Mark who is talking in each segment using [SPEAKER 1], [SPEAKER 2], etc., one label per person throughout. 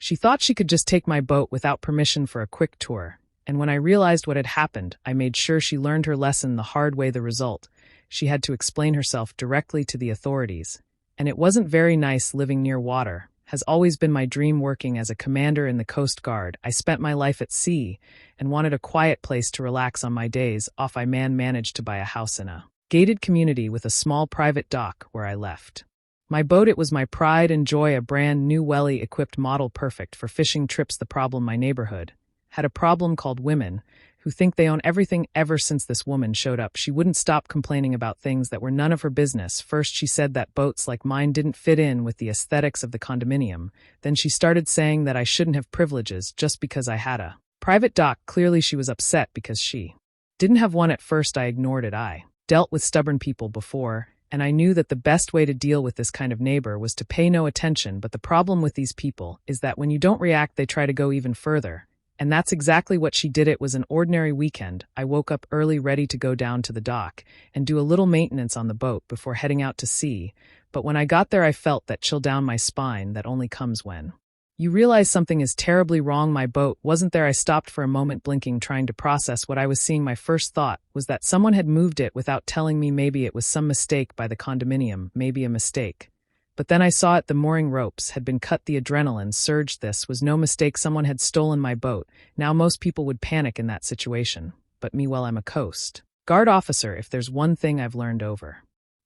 [SPEAKER 1] She thought she could just take my boat without permission for a quick tour, and when I realized what had happened, I made sure she learned her lesson the hard way. The result: she had to explain herself directly to the authorities. And it wasn't very nice living near water. Has always been my dream. Working as a commander in the Coast Guard, I spent my life at sea and wanted a quiet place to relax on my days off. I managed to buy a house in a gated community with a small private dock where I left my boat. It was my pride and joy, a brand new equipped model, perfect for fishing trips. The problem: my neighborhood had a problem called women who think they own everything. Ever since this woman showed up, she wouldn't stop complaining about things that were none of her business. First, she said that boats like mine didn't fit in with the aesthetics of the condominium. Then she started saying that I shouldn't have privileges just because I had a private dock. Clearly she was upset because she didn't have one. At first I ignored it. I dealt with stubborn people before, and I knew that the best way to deal with this kind of neighbor was to pay no attention. But the problem with these people is that when you don't react, they try to go even further. And that's exactly what she did. It was an ordinary weekend. I woke up early, ready to go down to the dock and do a little maintenance on the boat before heading out to sea. But when I got there, I felt that chill down my spine that only comes when you realize something is terribly wrong. My boat wasn't there. I stopped for a moment, blinking, trying to process what I was seeing. My first thought was that someone had moved it without telling me. Maybe it was some mistake by the condominium, maybe a mistake. But then I saw it. The mooring ropes had been cut. The adrenaline surged. This was no mistake. Someone had stolen my boat. Now most people would panic in that situation. But me, well, I'm a Coast Guard officer. If there's one thing I've learned over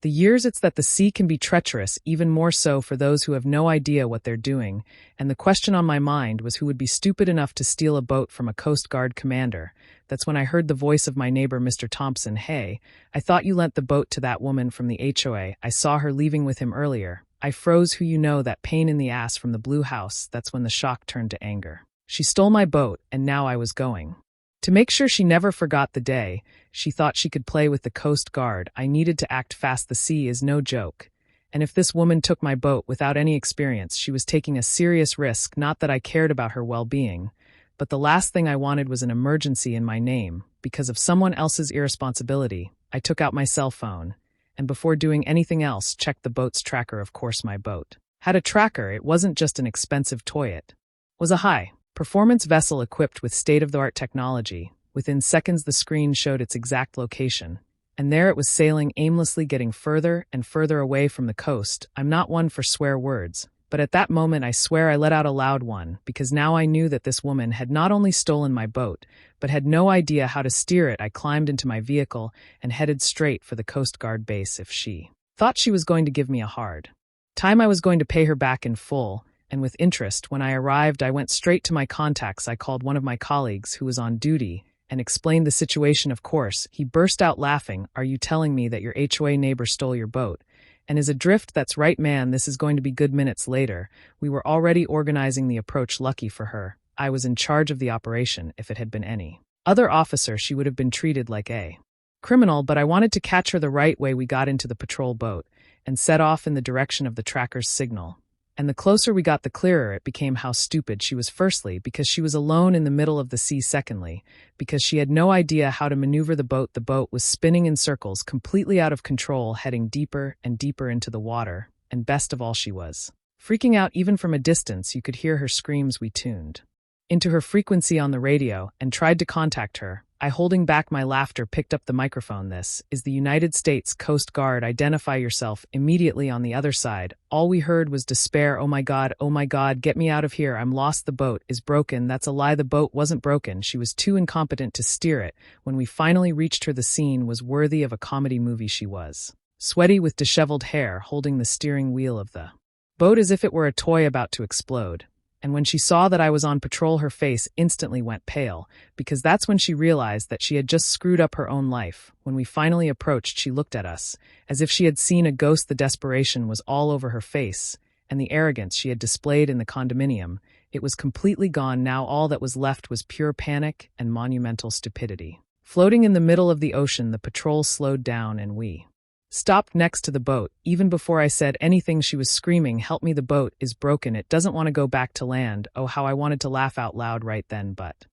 [SPEAKER 1] the years, it's that the sea can be treacherous, even more so for those who have no idea what they're doing. And the question on my mind was, who would be stupid enough to steal a boat from a Coast Guard commander? That's when I heard the voice of my neighbor, Mr. Thompson. Hey, I thought you lent the boat to that woman from the HOA. I saw her leaving with him earlier. I froze. Who? You know, that pain in the ass from the blue house. That's when the shock turned to anger. She stole my boat, and now I was going to make sure she never forgot the day she thought she could play with the Coast Guard. I needed to act fast. The sea is no joke. And if this woman took my boat without any experience, she was taking a serious risk. Not that I cared about her well-being, but the last thing I wanted was an emergency in my name because of someone else's irresponsibility. I took out my cell phone, and before doing anything else, checked the boat's tracker. Of course, my boat had a tracker. It wasn't just an expensive toy. It was a high-performance vessel equipped with state-of-the-art technology. Within seconds, the screen showed its exact location. And there it was, sailing aimlessly, getting further and further away from the coast. I'm not one for swear words, but at that moment I swear I let out a loud one, because now I knew that this woman had not only stolen my boat, but had no idea how to steer it. I climbed into my vehicle and headed straight for the Coast Guard base. If she thought she was going to give me a hard time, I was going to pay her back in full, and with interest. When I arrived, I went straight to my contacts. I called one of my colleagues who was on duty and explained the situation. Of course, he burst out laughing. Are you telling me that your HOA neighbor stole your boat and is adrift? That's right, man. This is going to be good. Minutes later, we were already organizing the approach. Lucky for her, I was in charge of the operation. If it had been any other officer, she would have been treated like a criminal, but I wanted to catch her the right way. We got into the patrol boat and set off in the direction of the tracker's signal. And the closer we got, the clearer it became how stupid she was. Firstly, because she was alone in the middle of the sea. Secondly, because she had no idea how to maneuver the boat. The boat was spinning in circles, completely out of control, heading deeper and deeper into the water. And best of all, she was freaking out. Even from a distance, you could hear her screams. We tuned into her frequency on the radio and tried to contact her. I, holding back my laughter, picked up the microphone. This is the United States Coast Guard. Identify yourself immediately. On the other side, all we heard was despair. Oh my God, get me out of here. I'm lost. The boat is broken. That's a lie. The boat wasn't broken. She was too incompetent to steer it. When we finally reached her, the scene was worthy of a comedy movie. She was sweaty with disheveled hair, holding the steering wheel of the boat as if it were a toy about to explode. And when she saw that I was on patrol, her face instantly went pale, because that's when she realized that she had just screwed up her own life. When we finally approached, she looked at us as if she had seen a ghost. The desperation was all over her face, and the arrogance she had displayed in the condominium, it was completely gone. Now all that was left was pure panic and monumental stupidity. Floating in the middle of the ocean, the patrol slowed down and we stopped next to the boat. Even before I said anything, she was screaming, "Help me, the boat is broken. It doesn't want to go back to land." Oh, how I wanted to laugh out loud right then, but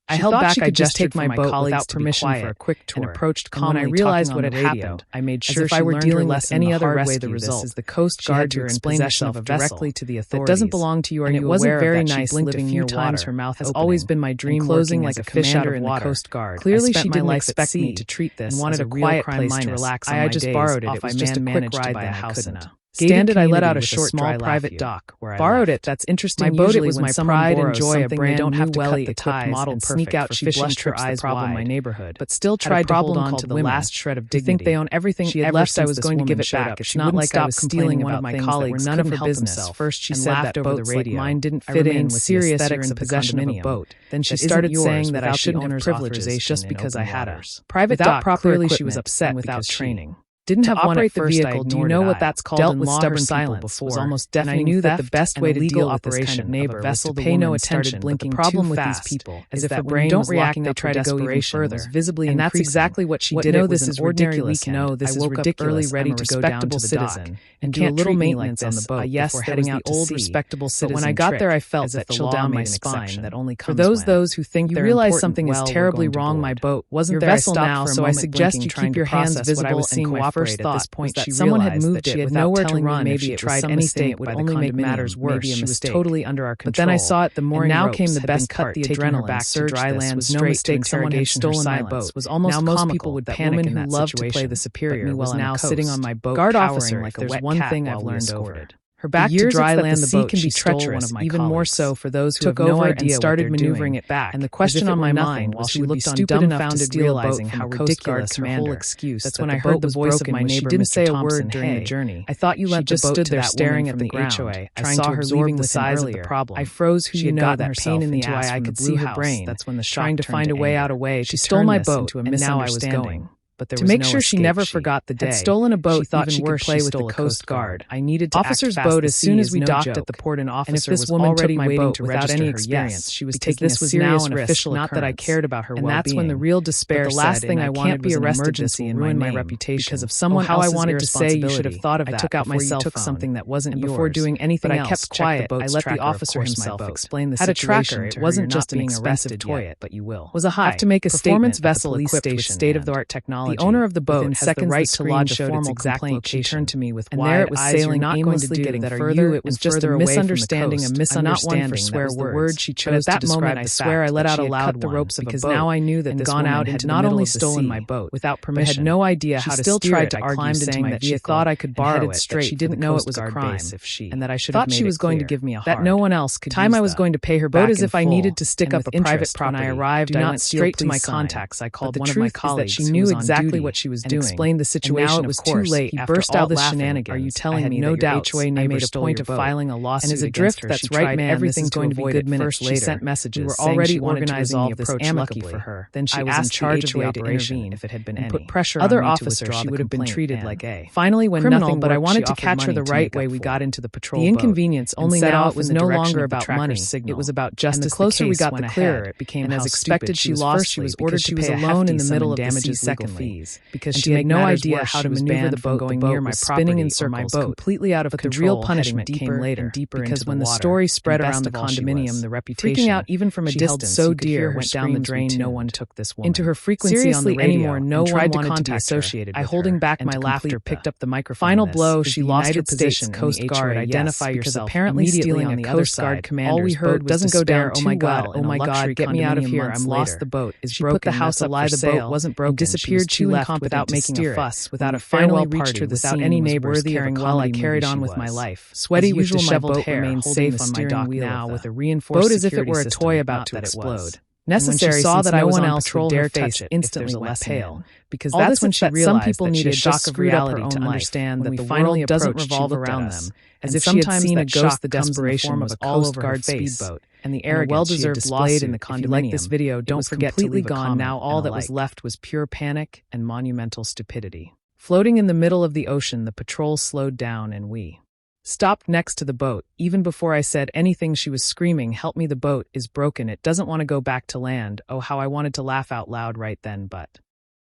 [SPEAKER 1] I held back. I just take my boat without permission for a quick tour, and approached calmly. When I realized what had happened, I made sure she learned her lesson any other way. The result is the Coast Guard to explain herself directly to the authorities. That doesn't belong to you. Are you aware of that? Very nice. Living near water her mouth has always been my dream. Closing like a fish out of water. Coast Guard. Clearly, she didn't expect me to treat this and wanted a quiet place to relax. I just borrowed it. It was just a quick ride by a house in a Standard, I let out a short, small private dock where I borrowed it. That's interesting. My boat, it was my pride and joy. A brand don't have to cut the tip model and sneak out for fishing trips. The problem my neighborhood, but still tried to hold on to the last shred of dignity. Think they own everything she had left. I was going to give it back. It's not like I was stealing one of my colleagues. None of her business. First, she said that boats like mine didn't fit in with serious aesthetics in possession of a boat. Then she started saying that I shouldn't have privileges just because I had a private dock. Clearly, she was upset without training. Didn't have one at first. Do you know what that's called? Dealt with stubborn silence before. Was almost deafening. I knew that the best way to deal with this kind of neighbor vessel was to pay no attention. Blinking the problem with these people as if the brain don't react. They try to go even further. Visibly, and that's exactly what she did. This is ridiculous. No, this is ridiculous. Early, ready to go down to the dock and do a little maintenance on the boat. Yes, there was the old respectable citizen. But when I got there, I felt that chill down my spine. That only comes for those who think you realize something is terribly wrong. My boat wasn't your vessel now, so I suggest you keep your hands visible and cooperate. At this point, that someone had moved it with nowhere to run. Maybe it tried anything, it would only make matters worse. She was totally under our control. But then I saw it. The mooring now came the best part. The adrenaline back to dry land was no mistake. Someone had stolen my boat. Was almost now most people would panic in that situation. Who loved to play the superior was now sitting on my boat. Guard officer, like a wet one thing I've learned over it. Her back to dry land, the boat can be treacherous, even more so for those who have no idea and started maneuvering it back. And the question on my mind while she looked on dumbfounded, realizing how ridiculous her whole excuse. That's when I heard the voice of my neighbor. She didn't say a word during the journey. I thought you left the boat to that woman from the HOA. I saw her leaving the size of the problem. I froze. Who you know that pain in the ass. I could see her brain. That's when the trying to find a way out. She stole my boat, and now I was going. But there was to make sure she never forgot the day. Had stolen a boat, thought she could play with the Coast Guard. I needed to officer's boat as soon as we docked at the port. An officer was already waiting to without any experience. She was taking this was now an official not that I cared about her well-being. And that's when the real despair. The last thing I wanted was an emergency and ruin my reputation because of someone. How I wanted to say you should have thought of that. I took out my cell phone, took something that wasn't yours. Before doing anything else, I kept quiet. I let the officer himself explain the situation. Had a tracker. It wasn't just an expensive toy, but you will. Was a high to make a performance vessel equipped with state-of-the-art technology. The owner of the boat has the right to lodge a formal complaint. She turned to me with wide eyes. And there it was sailing aimlessly, getting further. It was just a misunderstanding, a misunderstanding. Not one for swear words. The word she chose at that moment, I swear I let out a loud the ropes of because now I knew that this gone out had not only stolen my boat without permission, had no idea how to still tried to argue, saying that she thought I could borrow it, that she didn't know it was a crime, and that I should have thought she was going to give me a hard. That no one else could. Time I was going to pay her back as if I needed to stick up a private property. When I arrived, I went straight to my contacts. I called one of my colleagues. She knew exactly what she was doing. Explained the situation. Now it was too late. He burst out this shenanigans. Are you telling me no doubt HOA I made a point of filing a lawsuit and as a drift? That's right, man. Everything's going to be good minutes later. She sent messages. We were already organizing the approach amicably for her. Then she was in charge of the operation if it had been any. Put pressure on other officers. She would have been treated like a finally when nothing. But I wanted to catch her the right way. We got into the patrol. The inconvenience only now it was no longer about money. It was about justice. The closer we got, the clearer it became. And as expected, she lost. She was ordered to pay alone in the middle of damages legal fees because she had no idea how to maneuver the boat going near my spinning in circles, completely out of control. But the real punishment came later and deeper because when the story spread around the condominium, the reputation, freaking out even from a distance, so dear, went down the drain. No one took this woman into her frequency on the radio anymore. No one wanted to be associated. I holding back my laughter, picked up the microphone. Final blow. She lost her position. Coast Guard, identify yourself. Apparently stealing on the Coast Guard commander. All we heard doesn't go down. Oh my God! Oh my God! Get me out of here! I'm lost. The boat is broken. She put the house up for sale. The boat wasn't broken. Disappeared. She left without making a fuss, without a farewell party, without any neighbors caring. Well, I carried on with my life. Sweaty with disheveled hair, remained safe on my dock now with a reinforced boat as if it were a toy about to explode. Necessary saw that no one else would dare touch it. Instantly went pale because that's when she realized some people needed a shock of reality to understand that the world doesn't revolve around them. As if she had seen a ghost, the desperation was all over her speedboat, and the arrogance well-deserved lawsuit in the condominium. If you like this video, don't forget to leave a comment. Now all that was left was pure panic and monumental stupidity. Floating in the middle of the ocean, the patrol slowed down and we stopped next to the boat. Even before I said anything, she was screaming, "Help me, the boat is broken. It doesn't want to go back to land." Oh, how I wanted to laugh out loud right then, but